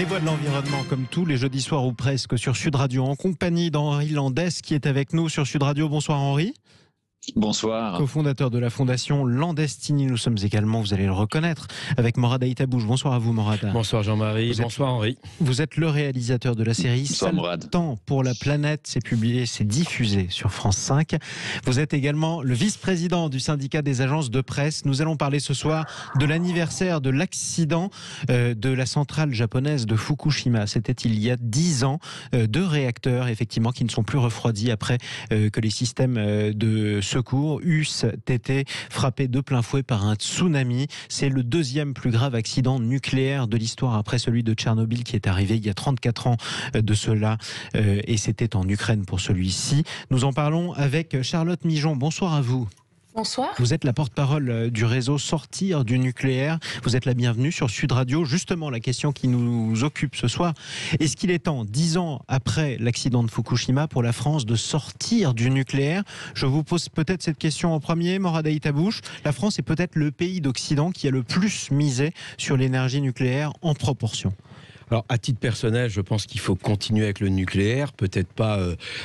Les voix de l'environnement, comme tous les jeudis soirs ou presque, sur Sud Radio, en compagnie d'Henri Landès, qui est avec nous sur Sud Radio. Bonsoir Henri. Bonsoir. Co-fondateur de la fondation Landestini. Nous sommes également, vous allez le reconnaître, avec Morad Aïtabouche. Bonsoir à vous, Morad. Bonsoir Jean-Marie. Bonsoir Henri. Vous êtes le réalisateur de la série Bonsoir, Morad. Temps pour la planète. C'est publié, c'est diffusé sur France 5. Vous êtes également le vice-président du syndicat des agences de presse. Nous allons parler ce soir de l'anniversaire de l'accident de la centrale japonaise de Fukushima. C'était il y a 10 ans. 2 réacteurs, effectivement, qui ne sont plus refroidis après que les systèmes de secours eussent été frappés de plein fouet par un tsunami. C'est le 2e plus grave accident nucléaire de l'histoire après celui de Tchernobyl qui est arrivé il y a 34 ans de cela et c'était en Ukraine pour celui-ci. Nous en parlons avec Charlotte Mijon. Bonsoir à vous. Bonsoir. Vous êtes la porte-parole du réseau Sortir du nucléaire. Vous êtes la bienvenue sur Sud Radio. Justement, la question qui nous occupe ce soir, est-ce qu'il est temps, 10 ans après l'accident de Fukushima, pour la France de sortir du nucléaire? Je vous pose peut-être cette question en premier, Morad Aïtabouche. La France est peut-être le pays d'Occident qui a le plus misé sur l'énergie nucléaire en proportion. Alors, à titre personnel, je pense qu'il faut continuer avec le nucléaire, peut-être pas,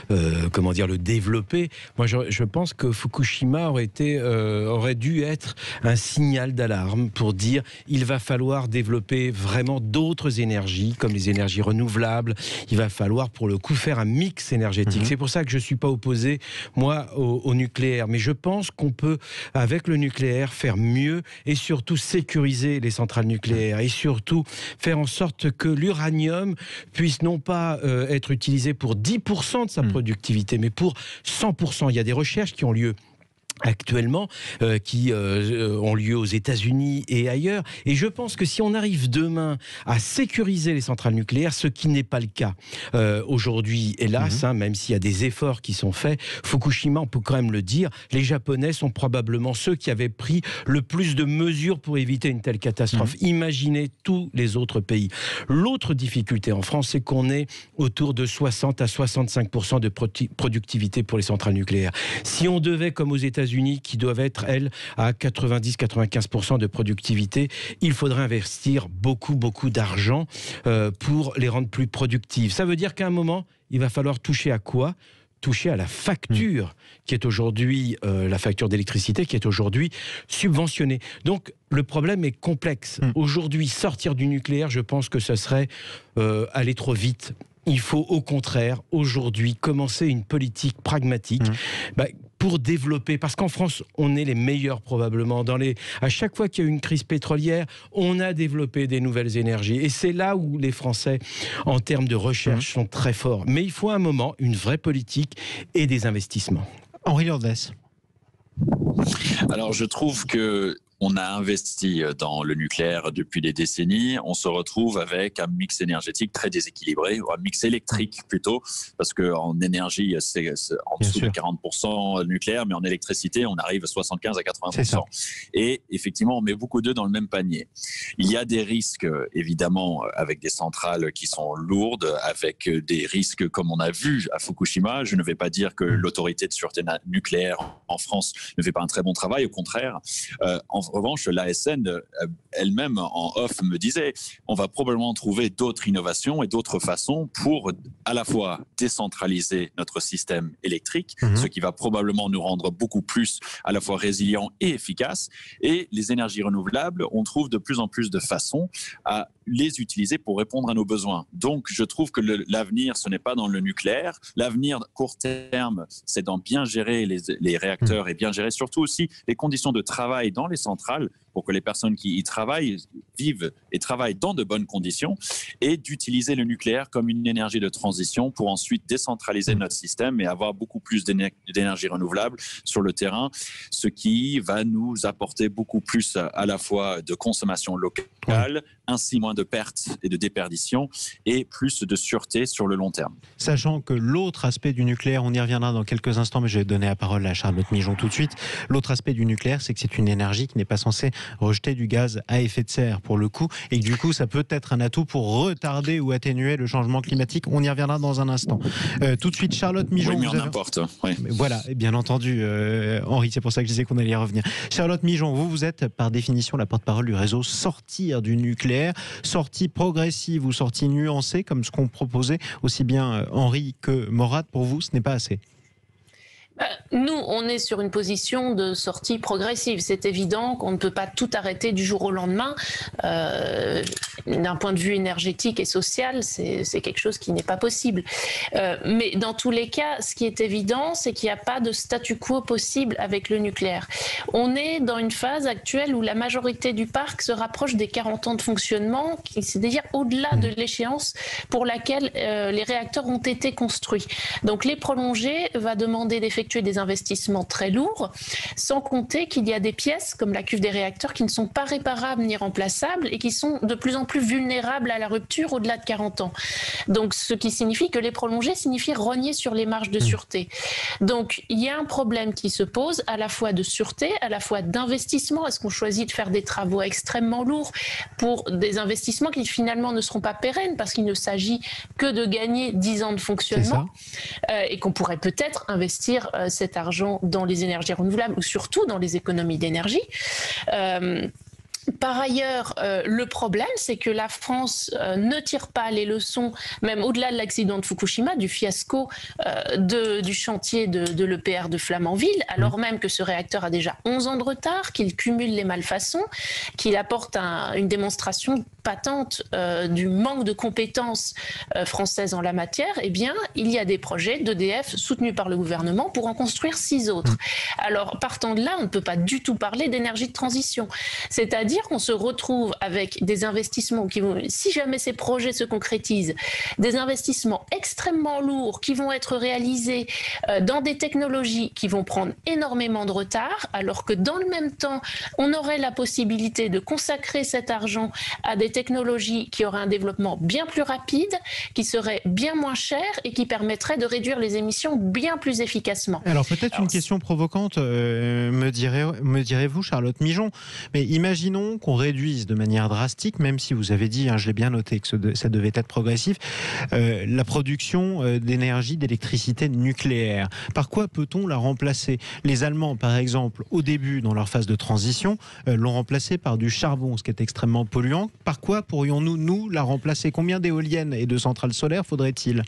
le développer. Moi, je pense que Fukushima aurait dû être un signal d'alarme pour dire il va falloir développer vraiment d'autres énergies, comme les énergies renouvelables. Il va falloir, pour le coup, faire un mix énergétique. C'est pour ça que je suis pas opposé, moi, au nucléaire. Mais je pense qu'on peut, avec le nucléaire, faire mieux et surtout sécuriser les centrales nucléaires et surtout faire en sorte que l'uranium puisse non pas être utilisé pour 10% de sa productivité, mais pour 100%. Il y a des recherches qui ont lieu actuellement, qui ont lieu aux États-Unis et ailleurs. Et je pense que si on arrive demain à sécuriser les centrales nucléaires, ce qui n'est pas le cas aujourd'hui, hélas, même s'il y a des efforts qui sont faits, Fukushima, on peut quand même le dire, les Japonais sont probablement ceux qui avaient pris le plus de mesures pour éviter une telle catastrophe. Imaginez tous les autres pays. L'autre difficulté en France, c'est qu'on est autour de 60 à 65% de productivité pour les centrales nucléaires. Si on devait, comme aux États-Unis, qui doivent être, elles, à 90-95% de productivité, il faudrait investir beaucoup d'argent pour les rendre plus productives. Ça veut dire qu'à un moment, il va falloir toucher à quoi ? Toucher à la facture qui est aujourd'hui, la facture d'électricité qui est aujourd'hui subventionnée. Donc, le problème est complexe. Aujourd'hui, sortir du nucléaire, je pense que ce serait aller trop vite. Il faut au contraire, aujourd'hui, commencer une politique pragmatique pour développer, parce qu'en France, on est les meilleurs probablement. À chaque fois qu'il y a eu une crise pétrolière, on a développé des nouvelles énergies. Et c'est là où les Français, en termes de recherche, sont très forts. Mais il faut à un moment une vraie politique et des investissements. Henri Landès. Alors, je trouve que on a investi dans le nucléaire depuis des décennies. On se retrouve avec un mix énergétique très déséquilibré, ou un mix électrique plutôt, parce qu'en énergie, c'est en dessous de 40% nucléaire, mais en électricité, on arrive à 75 à 80%. Et effectivement, on met beaucoup d'œufs dans le même panier. Il y a des risques, évidemment, avec des centrales qui sont lourdes, avec des risques comme on a vu à Fukushima. Je ne vais pas dire que l'autorité de sûreté nucléaire en France ne fait pas un très bon travail, au contraire. En revanche, l'ASN elle-même en off me disait on va probablement trouver d'autres innovations et d'autres façons pour à la fois décentraliser notre système électrique, ce qui va probablement nous rendre beaucoup plus à la fois résilients et efficaces. Et les énergies renouvelables, on trouve de plus en plus de façons à les utiliser pour répondre à nos besoins. Donc, je trouve que l'avenir, ce n'est pas dans le nucléaire. L'avenir court terme, c'est dans bien gérer les réacteurs et bien gérer surtout aussi les conditions de travail dans les centrales pour que les personnes qui y travaillent vivent et travaillent dans de bonnes conditions, et d'utiliser le nucléaire comme une énergie de transition pour ensuite décentraliser notre système et avoir beaucoup plus d'énergie renouvelable sur le terrain, ce qui va nous apporter beaucoup plus à la fois de consommation locale, ainsi moins de pertes et de déperditions, et plus de sûreté sur le long terme. Sachant que l'autre aspect du nucléaire, on y reviendra dans quelques instants, mais je vais donner la parole à Charlotte Mijon tout de suite. L'autre aspect du nucléaire, c'est que c'est une énergie qui n'est pas censée rejeter du gaz à effet de serre pour le coup, et que du coup ça peut être un atout pour retarder ou atténuer le changement climatique. On y reviendra dans un instant. Tout de suite, Charlotte Mijon. Oui, mais en importe. Oui. Voilà, bien entendu, Henri, c'est pour ça que je disais qu'on allait y revenir. Charlotte Mijon, vous êtes par définition la porte-parole du réseau Sortir du nucléaire. nucléaire. Sortie progressive ou sortie nuancée, comme ce qu'ont proposé aussi bien Henri que Morad, pour vous, ce n'est pas assez? Nous, on est sur une position de sortie progressive. C'est évident qu'on ne peut pas tout arrêter du jour au lendemain. D'un point de vue énergétique et social, c'est quelque chose qui n'est pas possible. Mais dans tous les cas, ce qui est évident, c'est qu'il n'y a pas de statu quo possible avec le nucléaire. On est dans une phase actuelle où la majorité du parc se rapproche des 40 ans de fonctionnement, c'est-à-dire au-delà de l'échéance pour laquelle les réacteurs ont été construits. Donc les prolonger va demander d'effectuer des investissements très lourds, sans compter qu'il y a des pièces comme la cuve des réacteurs qui ne sont pas réparables ni remplaçables et qui sont de plus en plus vulnérables à la rupture au-delà de 40 ans. Donc ce qui signifie que les prolonger signifie rogner sur les marges de sûreté. Donc il y a un problème qui se pose à la fois de sûreté, à la fois d'investissement. Est-ce qu'on choisit de faire des travaux extrêmement lourds pour des investissements qui finalement ne seront pas pérennes parce qu'il ne s'agit que de gagner 10 ans de fonctionnement et qu'on pourrait peut-être investir cet argent dans les énergies renouvelables ou surtout dans les économies d'énergie. Par ailleurs, le problème, c'est que la France ne tire pas les leçons, même au-delà de l'accident de Fukushima, du fiasco du chantier de l'EPR de Flamanville, alors même que ce réacteur a déjà 11 ans de retard, qu'il cumule les malfaçons, qu'il apporte une démonstration patente du manque de compétences françaises en la matière. Eh bien, il y a des projets d'EDF soutenus par le gouvernement pour en construire 6 autres. Alors, partant de là, on ne peut pas du tout parler d'énergie de transition. C'est-à-dire qu'on se retrouve avec des investissements qui vont, si jamais ces projets se concrétisent, des investissements extrêmement lourds qui vont être réalisés dans des technologies qui vont prendre énormément de retard, alors que dans le même temps, on aurait la possibilité de consacrer cet argent à des technologies qui auraient un développement bien plus rapide, qui seraient bien moins chères et qui permettraient de réduire les émissions bien plus efficacement. Alors peut-être une question provocante, me direz-vous, Charlotte Migeon, mais imaginons qu'on réduise de manière drastique, même si vous avez dit, je l'ai bien noté, que ça devait être progressif, la production d'énergie, d'électricité nucléaire. Par quoi peut-on la remplacer? Les Allemands, par exemple, au début, dans leur phase de transition, l'ont remplacée par du charbon, ce qui est extrêmement polluant. Par quoi pourrions-nous, nous, la remplacer? Combien d'éoliennes et de centrales solaires faudrait-il?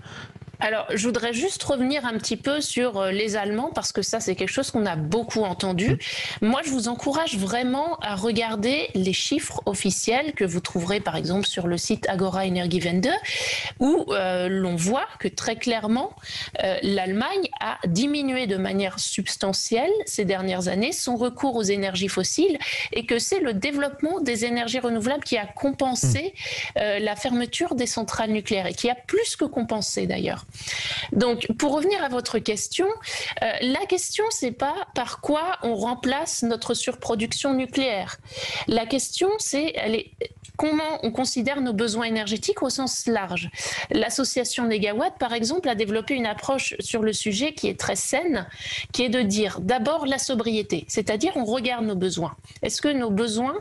Alors, je voudrais juste revenir un petit peu sur les Allemands, parce que ça, c'est quelque chose qu'on a beaucoup entendu. Moi, je vous encourage vraiment à regarder les chiffres officiels que vous trouverez, par exemple, sur le site Agora Energiewende, où l'on voit que très clairement, l'Allemagne a diminué de manière substantielle ces dernières années son recours aux énergies fossiles et que c'est le développement des énergies renouvelables qui a compensé la fermeture des centrales nucléaires et qui a plus que compensé d'ailleurs. Donc, pour revenir à votre question, la question, c'est pas par quoi on remplace notre surproduction nucléaire. La question, c'est comment on considère nos besoins énergétiques au sens large. L'association Négawatt, par exemple, a développé une approche sur le sujet qui est très saine, qui est de dire d'abord la sobriété, c'est-à-dire on regarde nos besoins. Est-ce que nos besoins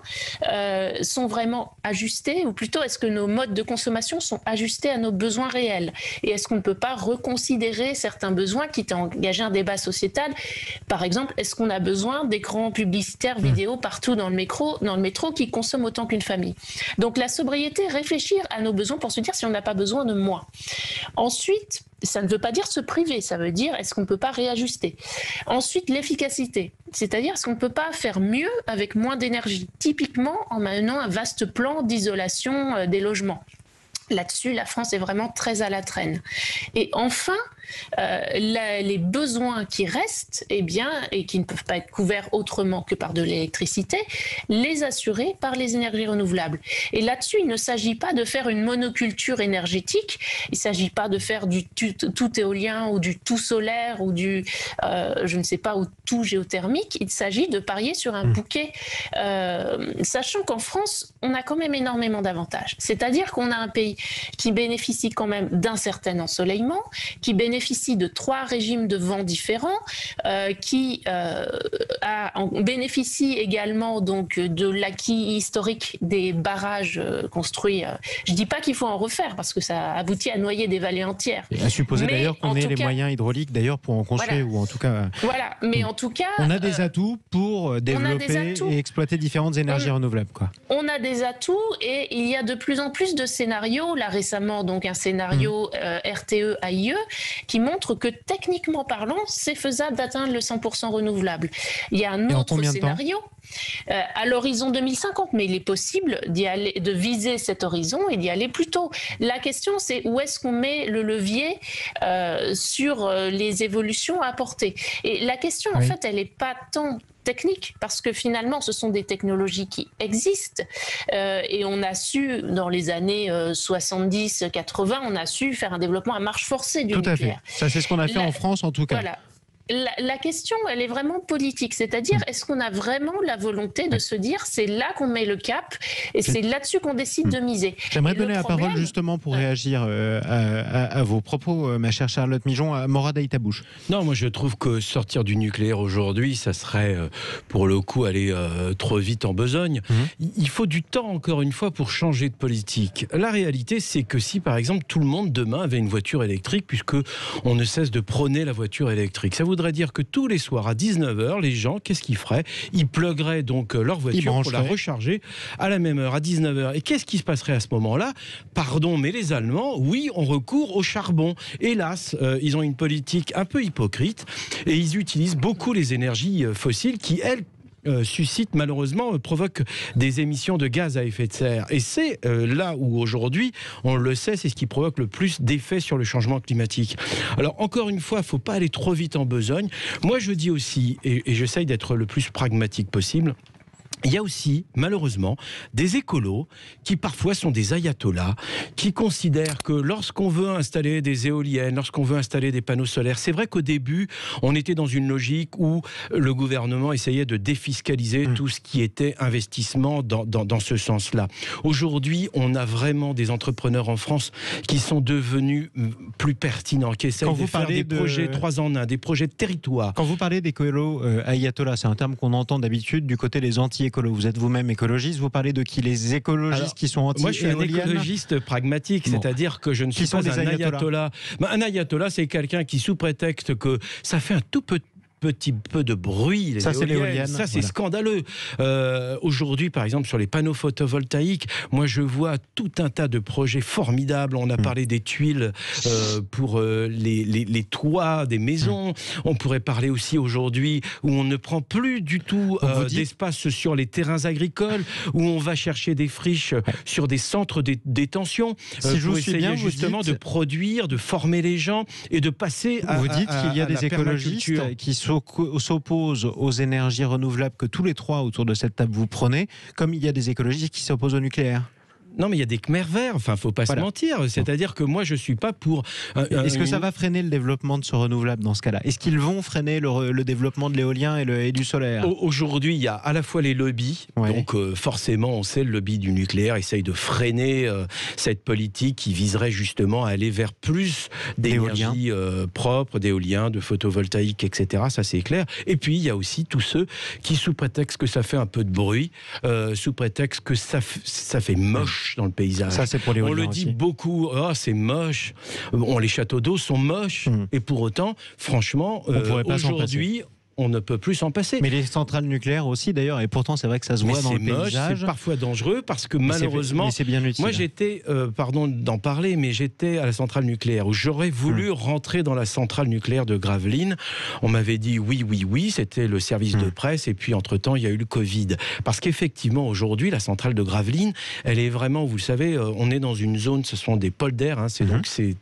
sont vraiment ajustés, ou plutôt est-ce que nos modes de consommation sont ajustés à nos besoins réels? Et est-ce qu'on ne peut pas reconsidérer certains besoins, quitte à engager un débat sociétal? Par exemple, est-ce qu'on a besoin d'écrans publicitaires vidéo partout dans le métro qui consomment autant qu'une famille? Donc la sobriété, réfléchir à nos besoins pour se dire si on n'a pas besoin de moins. Ensuite, ça ne veut pas dire se priver, ça veut dire est-ce qu'on ne peut pas réajuster. Ensuite, l'efficacité, c'est-à-dire est-ce qu'on ne peut pas faire mieux avec moins d'énergie, typiquement en menant un vaste plan d'isolation des logements. Là-dessus, la France est vraiment très à la traîne. Et enfin, les besoins qui restent, et qui ne peuvent pas être couverts autrement que par de l'électricité, les assurer par les énergies renouvelables. Et là-dessus, il ne s'agit pas de faire une monoculture énergétique, il ne s'agit pas de faire du tout éolien ou du tout solaire ou du, je ne sais pas, ou tout géothermique. Il s'agit de parier sur un bouquet, sachant qu'en France, on a quand même énormément d'avantages. C'est-à-dire qu'on a un pays qui bénéficie quand même d'un certain ensoleillement, qui bénéficie de 3 régimes de vent différents, qui bénéficie également donc de l'acquis historique des barrages construits. Je ne dis pas qu'il faut en refaire parce que ça aboutit à noyer des vallées entières. Et à supposer d'ailleurs qu'on ait les moyens hydrauliques d'ailleurs pour en construire, ou en tout cas. Voilà, mais en tout cas, on a des atouts pour développer et exploiter différentes énergies renouvelables, quoi. On a des atouts et il y a de plus en plus de scénarios. Là récemment, donc un scénario RTE-AIE qui montre que techniquement parlant, c'est faisable d'atteindre le 100% renouvelable. Il y a un autre scénario à l'horizon 2050, mais il est possible de viser cet horizon et d'y aller plus tôt. La question, c'est où est-ce qu'on met le levier sur les évolutions à apporter. Et la question, en fait, elle n'est pas tant technique, parce que finalement, ce sont des technologies qui existent et on a su, dans les années 70-80, on a su faire un développement à marche forcée du nucléaire. Tout à fait. Ça, c'est ce qu'on a fait en France, en tout cas. Voilà. La question, elle est vraiment politique, c'est-à-dire est-ce qu'on a vraiment la volonté de se dire c'est là qu'on met le cap et c'est là-dessus qu'on décide de miser. J'aimerais donner la parole justement pour réagir à vos propos, ma chère Charlotte Mijon, à Morad Aïtabouche. Non, moi je trouve que sortir du nucléaire aujourd'hui, ça serait pour le coup aller trop vite en besogne. Il faut du temps, encore une fois, pour changer de politique. La réalité, c'est que si par exemple tout le monde demain avait une voiture électrique, puisque on ne cesse de prôner la voiture électrique, ça voudrait dire que tous les soirs à 19h, les gens, qu'est-ce qu'ils feraient? Ils plugueraient donc leur voiture pour la recharger à la même heure, à 19h. Et qu'est-ce qui se passerait à ce moment-là? Pardon, mais les Allemands, oui, ont recours au charbon. Hélas, ils ont une politique un peu hypocrite et ils utilisent beaucoup les énergies fossiles qui, elles, suscite malheureusement, provoque des émissions de gaz à effet de serre. Et c'est là où aujourd'hui, on le sait, c'est ce qui provoque le plus d'effets sur le changement climatique. Alors encore une fois, il ne faut pas aller trop vite en besogne. Moi je dis aussi, et j'essaye d'être le plus pragmatique possible, il y a aussi, malheureusement, des écolos qui parfois sont des ayatollahs, qui considèrent que lorsqu'on veut installer des éoliennes, lorsqu'on veut installer des panneaux solaires, c'est vrai qu'au début, on était dans une logique où le gouvernement essayait de défiscaliser tout ce qui était investissement dans ce sens-là. Aujourd'hui, on a vraiment des entrepreneurs en France qui sont devenus plus pertinents, qui essayent de faire des projets 3 en 1, des projets de territoire. Quand vous parlez d'écolos ayatollahs, c'est un terme qu'on entend d'habitude du côté des anti-écolos. Vous êtes vous-même écologiste, vous parlez de qui? Les écologistes qui sont anti-éoliennes? Moi, je suis un écologiste pragmatique, c'est-à-dire que je ne suis pas un ayatollah. Un ayatollah, c'est quelqu'un qui, sous prétexte que ça fait un tout petit peu de bruit, les éoliennes, ça c'est scandaleux. Aujourd'hui, par exemple, sur les panneaux photovoltaïques, moi je vois tout un tas de projets formidables. On a parlé des tuiles pour les toits des maisons. On pourrait parler aussi aujourd'hui où on ne prend plus du tout d'espace sur les terrains agricoles, où on va chercher des friches sur des centres de détention pour essayer justement de produire, de former les gens et de passer à Vous dites qu'il y a des écologistes qui s'opposent aux énergies renouvelables que tous les trois autour de cette table vous prenez, comme il y a des écologistes qui s'opposent au nucléaire. Non, mais il y a des Khmers verts, enfin, faut pas se mentir. C'est-à-dire que moi, je suis pas pour... Est-ce que ça va freiner le développement de ce renouvelable dans ce cas-là? Est-ce qu'ils vont freiner le développement de l'éolien et du solaire? Aujourd'hui, il y a à la fois les lobbies, donc forcément, on sait, le lobby du nucléaire essaye de freiner cette politique qui viserait justement à aller vers plus d'énergie propre, d'éolien, de photovoltaïque, etc. Ça, c'est clair. Et puis, il y a aussi tous ceux qui, sous prétexte que ça fait un peu de bruit, sous prétexte que ça fait moche dans le paysage. Ça, c'est pour les on le dit beaucoup, oh, c'est moche. Bon, les châteaux d'eau sont moches. Et pour autant, franchement, aujourd'hui, on ne peut plus s'en passer. Mais les centrales nucléaires aussi, d'ailleurs, et pourtant, c'est vrai que ça se voit dans le paysage. C'est parfois dangereux parce que malheureusement, c'est bien utile. Moi, j'étais, pardon d'en parler, mais j'étais à la centrale nucléaire où j'aurais voulu rentrer dans la centrale nucléaire de Gravelines. On m'avait dit oui, c'était le service de presse, et puis entre-temps, il y a eu le Covid. Parce qu'effectivement, aujourd'hui, la centrale de Gravelines, elle est vraiment, vous le savez, on est dans une zone, ce sont des polders, c'est donc cette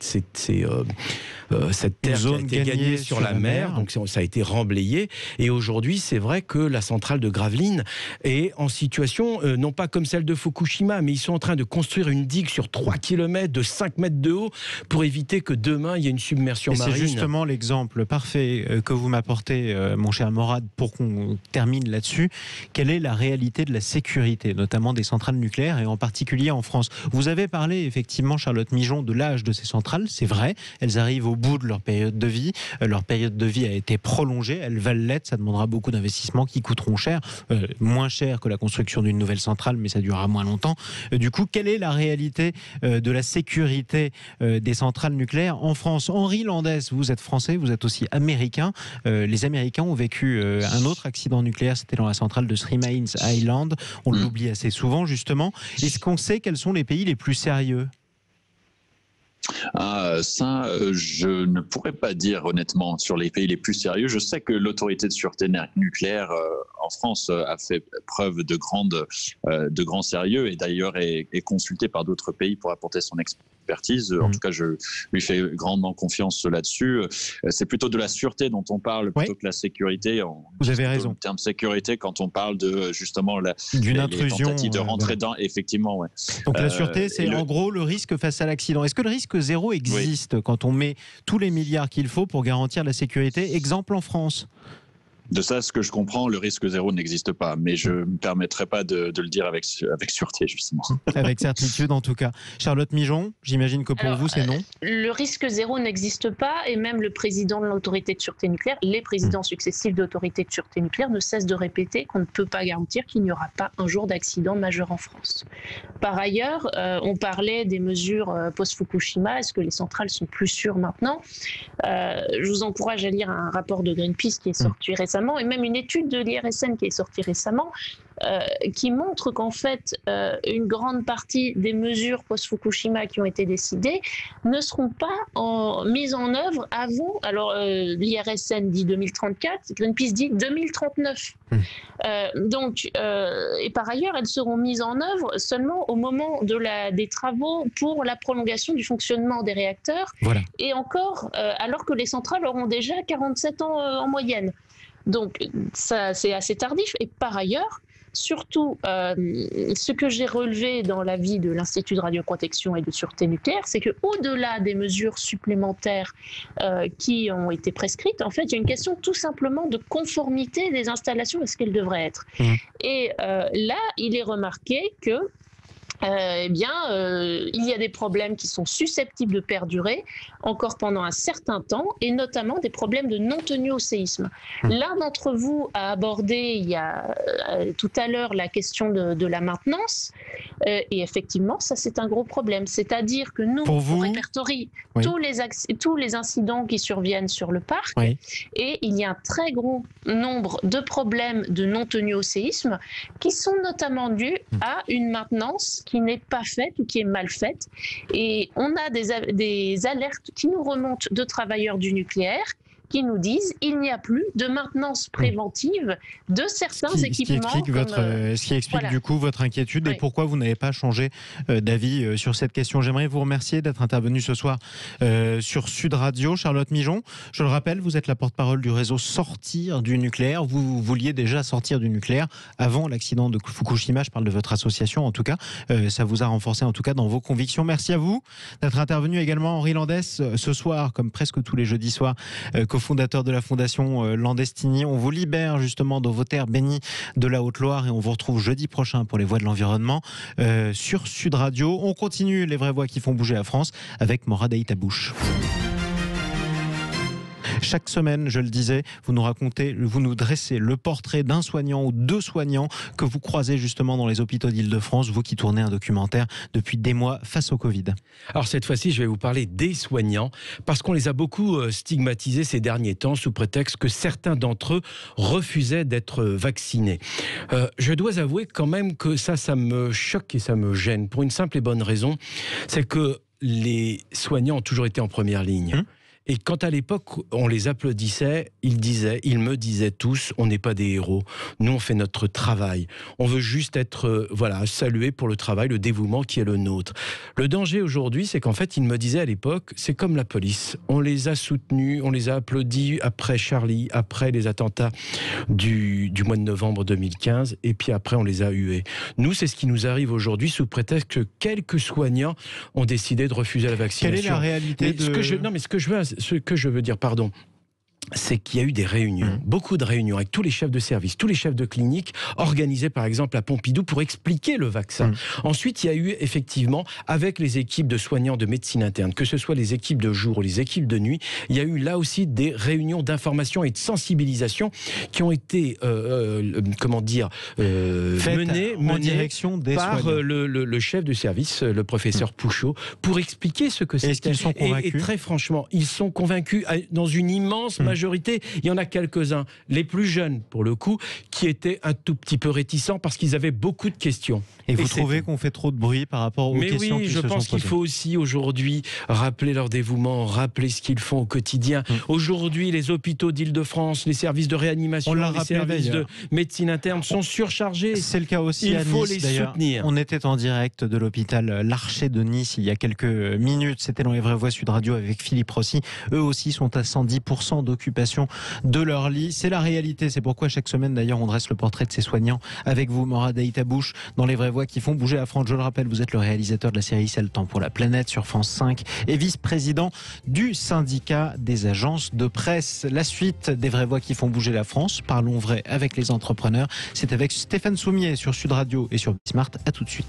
terre qui a été gagnée sur la mer, donc ça a été remblayé. sécurité. Et aujourd'hui, c'est vrai que la centrale de Gravelines est en situation, non pas comme celle de Fukushima, mais ils sont en train de construire une digue sur 3 km de 5 mètres de haut pour éviter que demain, il y ait une submersion marine. C'est justement l'exemple parfait que vous m'apportez, mon cher Morad, pour qu'on termine là-dessus. Quelle est la réalité de la sécurité, notamment des centrales nucléaires et en particulier en France? Vous avez parlé effectivement, Charlotte Migeon, de l'âge de ces centrales. C'est vrai, elles arrivent au bout de leur période de vie. Leur période de vie a été prolongée. Elles valent l'être. Ça demandera beaucoup d'investissements qui coûteront cher, moins cher que la construction d'une nouvelle centrale, mais ça durera moins longtemps. Du coup, quelle est la réalité de la sécurité des centrales nucléaires en France? Henri Landès, vous êtes français, vous êtes aussi américain. Les Américains ont vécu un autre accident nucléaire, c'était dans la centrale de Three Mile Island. On l'oublie assez souvent, justement. Est-ce qu'on sait quels sont les pays les plus sérieux? Je ne pourrais pas dire honnêtement sur les pays les plus sérieux. Je sais que l'autorité de sûreté nucléaire en France a fait preuve de grand sérieux et d'ailleurs est consultée par d'autres pays pour apporter son expertise. En tout cas, je lui fais grandement confiance là-dessus. C'est plutôt de la sûreté dont on parle plutôt que la sécurité. Vous avez raison. En termes de sécurité, quand on parle de justement d'une intrusion, les tentatives de rentrer dedans, effectivement. Ouais. Donc la sûreté, c'est en gros le risque face à l'accident. Est-ce que le risque zéro existe quand on met tous les milliards qu'il faut pour garantir la sécurité? Exemple en France. De ça, ce que je comprends, le risque zéro n'existe pas, mais je ne me permettrai pas de le dire avec sûreté, justement. Avec certitude, en tout cas. Charlotte Migeon, j'imagine que pour vous, c'est non? Le risque zéro n'existe pas, et même le président de l'autorité de sûreté nucléaire, les présidents successifs d'autorité de sûreté nucléaire ne cessent de répéter qu'on ne peut pas garantir qu'il n'y aura pas un jour d'accident majeur en France. Par ailleurs, on parlait des mesures post-Fukushima. Est-ce que les centrales sont plus sûres maintenant? Je vous encourage à lire un rapport de Greenpeace qui est sorti récemment, et même une étude de l'IRSN qui est sortie récemment, qui montre qu'en fait, une grande partie des mesures post-Fukushima qui ont été décidées ne seront pas mises en œuvre avant. Alors, l'IRSN dit 2034, Greenpeace dit 2039. Et par ailleurs, elles seront mises en œuvre seulement au moment des travaux pour la prolongation du fonctionnement des réacteurs. Voilà. Et encore, alors que les centrales auront déjà 47 ans en moyenne. Donc, ça, c'est assez tardif. Et par ailleurs, surtout, ce que j'ai relevé dans l'avis de l'Institut de radioprotection et de sûreté nucléaire, c'est qu'au-delà des mesures supplémentaires qui ont été prescrites, en fait, il y a une question tout simplement de conformité des installations à ce qu'elles devraient être. Et là, il est remarqué que il y a des problèmes qui sont susceptibles de perdurer encore pendant un certain temps, et notamment des problèmes de non-tenue au séisme. L'un d'entre vous a abordé tout à l'heure la question de la maintenance, et effectivement, ça c'est un gros problème. C'est-à-dire que nous, on répertorie tous les incidents qui surviennent sur le parc, et il y a un très gros nombre de problèmes de non-tenue au séisme qui sont notamment dus à une maintenance qui n'est pas faite ou qui est mal faite. Et on a des alertes qui nous remontent de travailleurs du nucléaire qui nous disent qu'il n'y a plus de maintenance préventive de certains équipements. Ce qui explique du coup votre inquiétude et pourquoi vous n'avez pas changé d'avis sur cette question. J'aimerais vous remercier d'être intervenu ce soir sur Sud Radio. Charlotte Migeon, je le rappelle, vous êtes la porte-parole du réseau Sortir du nucléaire. Vous vouliez déjà sortir du nucléaire avant l'accident de Fukushima. Je parle de votre association en tout cas. Ça vous a renforcé en tout cas dans vos convictions. Merci à vous d'être intervenu également. Henri Landès, ce soir, comme presque tous les jeudis soirs, cofondateur de la fondation Landestini. On vous libère justement dans vos terres bénies de la Haute-Loire et on vous retrouve jeudi prochain pour les voix de l'environnement sur Sud Radio. On continue les vraies voix qui font bouger la France avec Morad Aïtabouche. Chaque semaine, je le disais, vous nous dressez le portrait d'un soignant ou deux soignants que vous croisez justement dans les hôpitaux d'Île-de-France, vous qui tournez un documentaire depuis des mois face au Covid. Alors cette fois-ci, je vais vous parler des soignants, parce qu'on les a beaucoup stigmatisés ces derniers temps sous prétexte que certains d'entre eux refusaient d'être vaccinés. Je dois avouer quand même que ça me choque et ça me gêne, pour une simple et bonne raison, c'est que les soignants ont toujours été en première ligne. Et quand à l'époque, on les applaudissait, ils me disaient tous, on n'est pas des héros. Nous, on fait notre travail. On veut juste être, salués pour le travail, le dévouement qui est le nôtre. Le danger aujourd'hui, c'est qu'en fait, ils me disaient à l'époque, c'est comme la police. On les a soutenus, on les a applaudis après Charlie, après les attentats du mois de novembre 2015, et puis après, on les a hués. Nous, c'est ce qui nous arrive aujourd'hui, sous prétexte que quelques soignants ont décidé de refuser la vaccination. Quelle est la réalité Ce que je veux dire, c'est qu'il y a eu des réunions, beaucoup de réunions avec tous les chefs de service, tous les chefs de clinique, organisés par exemple à Pompidou pour expliquer le vaccin. Ensuite, il y a eu effectivement, avec les équipes de soignants de médecine interne, que ce soit les équipes de jour ou les équipes de nuit, il y a eu là aussi des réunions d'information et de sensibilisation qui ont été, menées en direction des par soignants. Le chef de service, le professeur Pouchot, pour expliquer ce que c'était. Est-ce qu'ils sont convaincus ? Et très franchement, ils sont convaincus dans une immense majorité. Il y en a quelques-uns, les plus jeunes pour le coup, qui étaient un tout petit peu réticents parce qu'ils avaient beaucoup de questions. Et vous trouvez qu'on fait trop de bruit par rapport aux questions qui se sont posées ? Je pense qu'il faut aussi aujourd'hui rappeler leur dévouement, rappeler ce qu'ils font au quotidien. Aujourd'hui, les hôpitaux d'Île-de-France, les services de réanimation, les services de médecine interne sont surchargés. C'est le cas aussi à Nice. Il faut les soutenir. On était en direct de l'hôpital L'Archer de Nice il y a quelques minutes. C'était dans les Vraies Voix Sud Radio avec Philippe Rossi. Eux aussi sont à 110% d'occupation de leur lit. C'est la réalité. C'est pourquoi chaque semaine, d'ailleurs, on dresse le portrait de ces soignants avec vous, Morad Aïtabouche, dans les Vraies Voix qui font bouger la France. Je le rappelle, vous êtes le réalisateur de la série C'est le temps pour la planète sur France 5 et vice-président du syndicat des agences de presse. La suite des Vraies Voix qui font bouger la France. Parlons vrai avec les entrepreneurs. C'est avec Stéphane Soumier sur Sud Radio et sur Bismart. À tout de suite.